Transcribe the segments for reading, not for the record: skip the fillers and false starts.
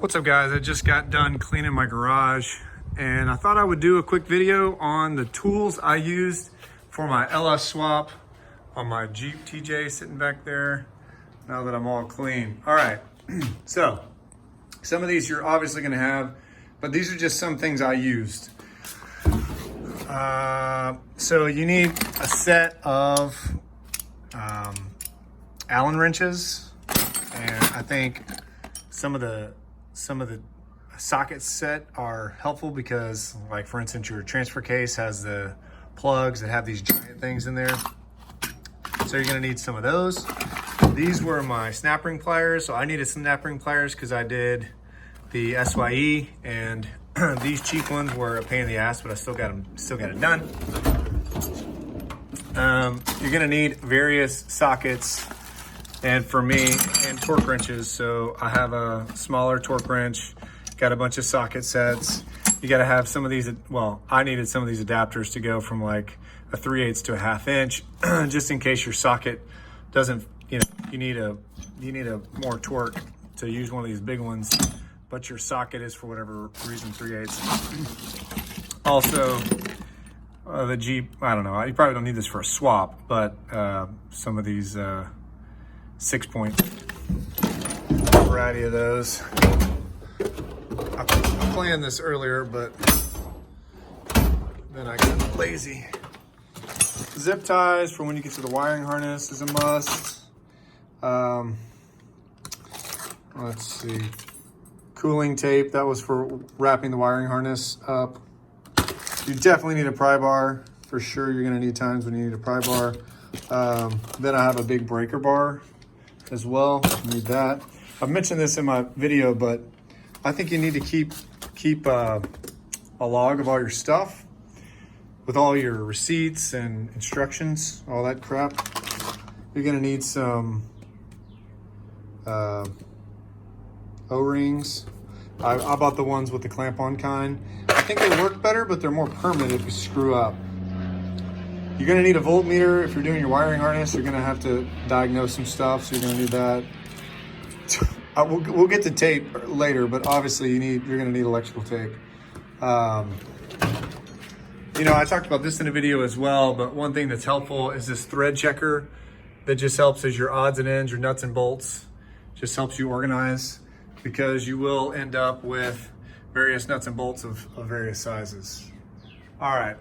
What's up guys, I just got done cleaning my garage and I thought I would do a quick video on the tools I used for my LS swap on my Jeep TJ sitting back there now that I'm all clean. All right, so some of these you're obviously gonna have, but these are just some things I used. So you need a set of Allen wrenches, and I think some of the socket set are helpful because, like, for instance, your transfer case has the plugs that have these giant things in there. So you're gonna need some of those. These were my snap ring pliers. So I needed some snap ring pliers because I did the SYE, and these cheap ones were a pain in the ass, but I still got it done. You're gonna need various sockets, and for me, and torque wrenches. So I have a smaller torque wrench, got a bunch of socket sets. You gotta have some of these, well, I needed some of these adapters to go from like a 3/8 to a 1/2 inch, just in case your socket doesn't, you need a more torque to use one of these big ones, but your socket is for whatever reason 3/8. Also, the Jeep, I don't know, you probably don't need this for a swap, but some of these 6-point variety of those. I planned this earlier, but then I got lazy. Zip ties for when you get to the wiring harness is a must. Let's see. Cooling tape, that was for wrapping the wiring harness up. You definitely need a pry bar. For sure, you're gonna need times when you need a pry bar. Then I have a big breaker bar as well. You need that. I've mentioned this in my video, but I think you need to keep a log of all your stuff with all your receipts and instructions, all that crap. You're gonna need some O-rings. I bought the ones with the clamp-on kind. I think they work better, but they're more permanent if you screw up. You're gonna need a voltmeter. If you're doing your wiring harness, you're gonna have to diagnose some stuff, so you're gonna need that. We'll get to tape later, but obviously you're gonna need electrical tape. I talked about this in a video as well, but one thing that's helpful is this thread checker that just helps as your odds and ends, your nuts and bolts, just helps you organize, because you will end up with various nuts and bolts of various sizes. All right.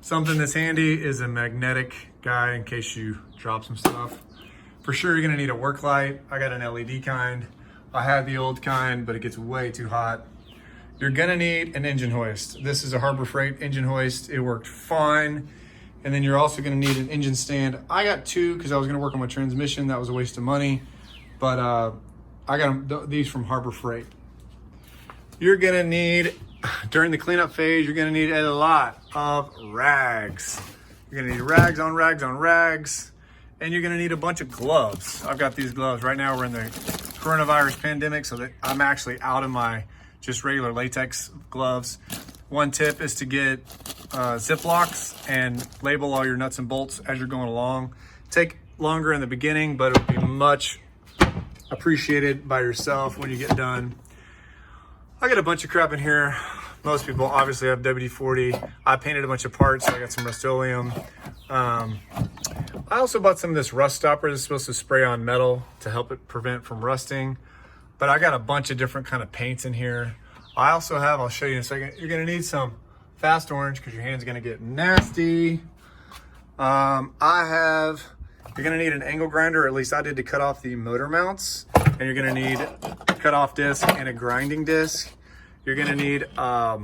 Something that's handy is a magnetic guy in case you drop some stuff. For sure, you're gonna need a work light. I got an LED kind. I had the old kind, but it gets way too hot. You're gonna need an engine hoist. This is a Harbor Freight engine hoist. It worked fine. And then you're also gonna need an engine stand. I got two because I was gonna work on my transmission. That was a waste of money. But I got these from Harbor Freight. You're gonna need, during the cleanup phase, you're gonna need a lot of rags. You're gonna need rags on rags on rags, and you're gonna need a bunch of gloves. I've got these gloves. Right now we're in the coronavirus pandemic, so that I'm actually out of my just regular latex gloves. One tip is to get Ziplocs and label all your nuts and bolts as you're going along. Take longer in the beginning, but it'll be much appreciated by yourself when you get done. I got a bunch of crap in here. Most people obviously have WD-40. I painted a bunch of parts, so I got some Rust-Oleum. I also bought some of this rust stopper that's supposed to spray on metal to help it prevent from rusting. But I got a bunch of different kind of paints in here. I also have, I'll show you in a second, you're gonna need some fast orange because your hand's gonna get nasty. You're gonna need an angle grinder, or at least I did, to cut off the motor mounts. And you're gonna need a cut-off disc and a grinding disc. You're gonna need a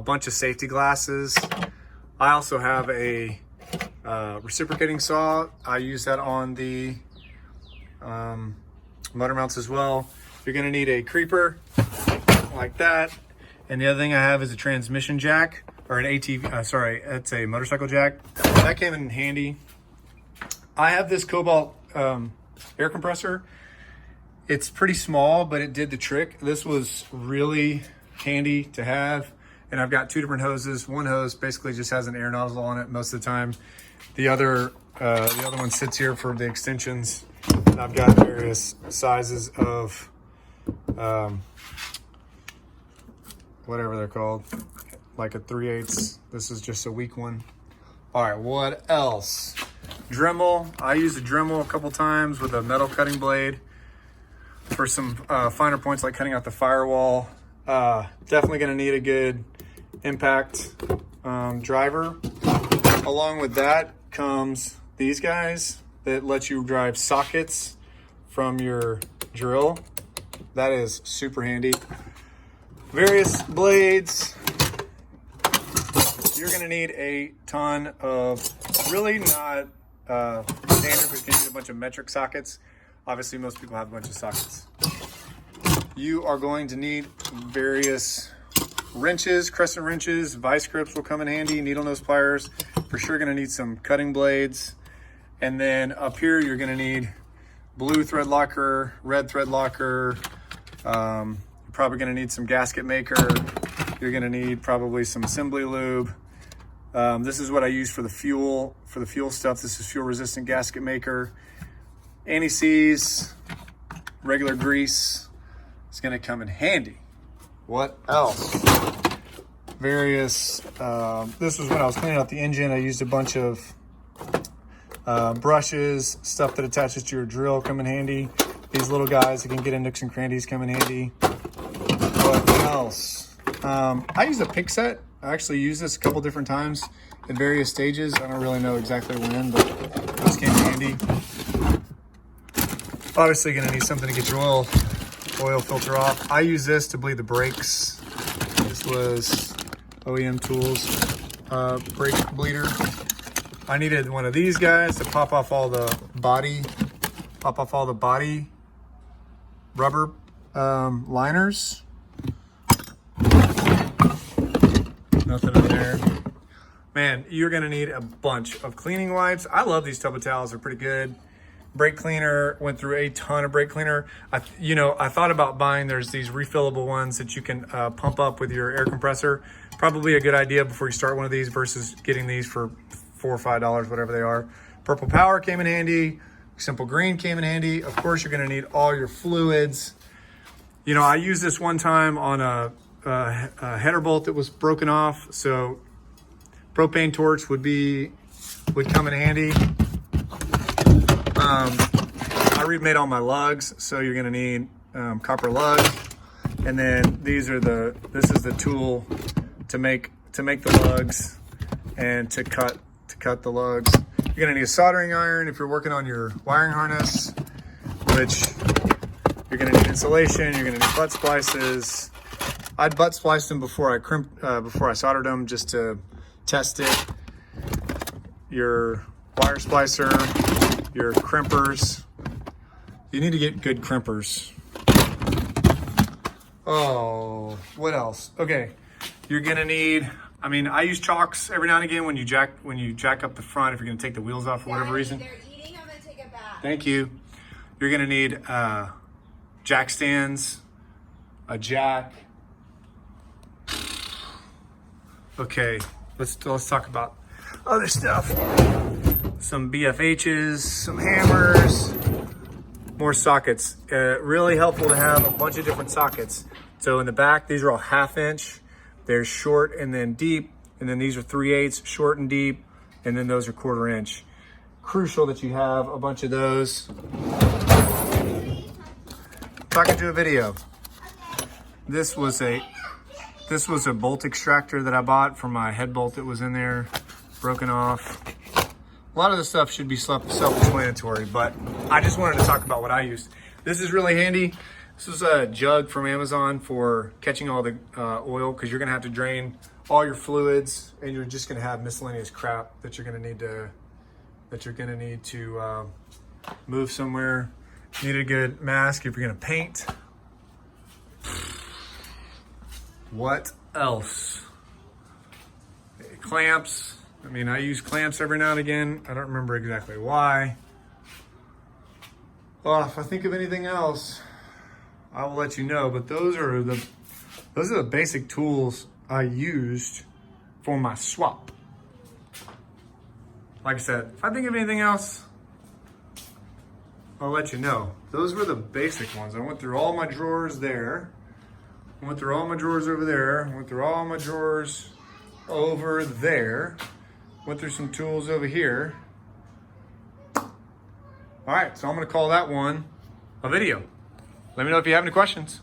bunch of safety glasses. I also have a reciprocating saw. I use that on the motor mounts as well. You're gonna need a creeper like that. And the other thing I have is a transmission jack, or an ATV, it's a motorcycle jack. That came in handy. I have this Cobalt air compressor. It's pretty small, but it did the trick. This was really handy to have. And I've got two different hoses. One hose basically just has an air nozzle on it most of the time. The other one sits here for the extensions. And I've got various sizes of whatever they're called, like a 3/8. This is just a weak one. All right, what else? Dremel. I used a Dremel a couple times with a metal cutting blade for some finer points like cutting out the firewall. Definitely gonna need a good impact driver. Along with that comes these guys that let you drive sockets from your drill. That is super handy. Various blades. You're gonna need a ton of, really not standard, but you need a bunch of metric sockets. Obviously, most people have a bunch of sockets. You are going to need various wrenches, crescent wrenches, vice grips will come in handy, needle nose pliers. For sure gonna need some cutting blades. And then up here, you're gonna need blue thread locker, red thread locker. You're probably gonna need some gasket maker. You're gonna need probably some assembly lube. This is what I use for the fuel stuff. This is fuel resistant gasket maker. Anti-seize, regular grease. It's gonna come in handy. What else? Various, this was when I was cleaning out the engine. I used a bunch of brushes, stuff that attaches to your drill come in handy. These little guys that can get in nooks and crannies come in handy. What else? I use a pick set. I actually used this a couple different times at various stages. I don't really know exactly when, but this came in handy. Obviously gonna need something to get your oil filter off. I use this to bleed the brakes. This was OEM Tools brake bleeder. I needed one of these guys to pop off all the body rubber liners. Nothing in there. Man, you're gonna need a bunch of cleaning wipes. I love these tub of towels, they're pretty good. Brake cleaner, went through a ton of brake cleaner. I thought about buying, there's these refillable ones that you can pump up with your air compressor. Probably a good idea before you start one of these versus getting these for $4 or $5, whatever they are. Purple Power came in handy. Simple Green came in handy. Of course, you're gonna need all your fluids. I used this one time on a header bolt that was broken off. So propane torch would come in handy. I remade all my lugs, so you're gonna need copper lugs, and then this is the tool to make the lugs and to cut the lugs. You're gonna need a soldering iron if you're working on your wiring harness, which you're gonna need insulation. You're gonna need butt splices. I'd butt splice them before I soldered them just to test it. Your wire splicer, your crimpers. You need to get good crimpers. Oh, what else? Okay, you're gonna need, I use chocks every now and again when you jack up the front, if you're gonna take the wheels off for whatever reason. They're eating, I'm gonna take a bath. Thank you. You're gonna need jack stands, a jack. Okay, let's talk about other stuff. Some BFHs, some hammers, more sockets. Really helpful to have a bunch of different sockets. So in the back, these are all 1/2 inch. There's short and then deep, and then these are 3/8, short and deep, and then those are 1/4 inch. Crucial that you have a bunch of those. Talking to a video. This was a bolt extractor that I bought for my head bolt that was in there, broken off. A lot of the stuff should be self-explanatory, but I just wanted to talk about what I used. This is really handy. This is a jug from Amazon for catching all the oil, because you're gonna have to drain all your fluids, and you're just gonna have miscellaneous crap that you're gonna need to move somewhere. You need a good mask if you're gonna paint. What else? Clamps. I use clamps every now and again. I don't remember exactly why. Well, if I think of anything else, I will let you know. But those are the basic tools I used for my swap. Like I said, if I think of anything else, I'll let you know. Those were the basic ones. I went through all my drawers there. Went through all my drawers over there. Went through all my drawers over there. Went through some tools over here. All right, so I'm gonna call that one a video. Let me know if you have any questions.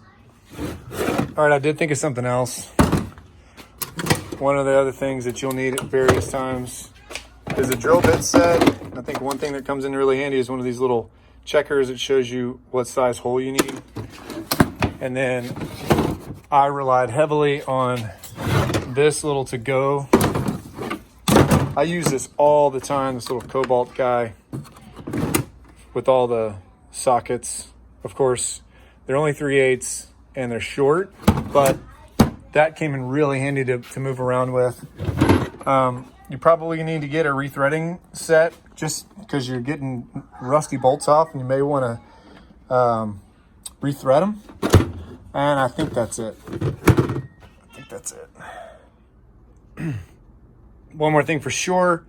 All right, I did think of something else. One of the other things that you'll need at various times is a drill bit set. I think one thing that comes in really handy is one of these little checkers that shows you what size hole you need. And then I relied heavily on this little to-go. I use this all the time, this little cobalt guy with all the sockets. Of course, they're only 3/8 and they're short, but that came in really handy to move around with. You probably need to get a rethreading set just because you're getting rusty bolts off and you may want to rethread them. And I think that's it. One more thing for sure,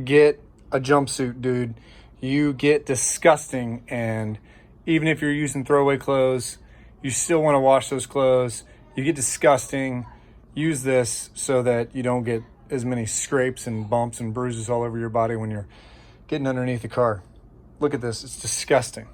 get a jumpsuit, dude. You get disgusting, and even if you're using throwaway clothes, you still want to wash those clothes. You get disgusting. Use this so that you don't get as many scrapes and bumps and bruises all over your body when you're getting underneath the car. Look at this, it's disgusting.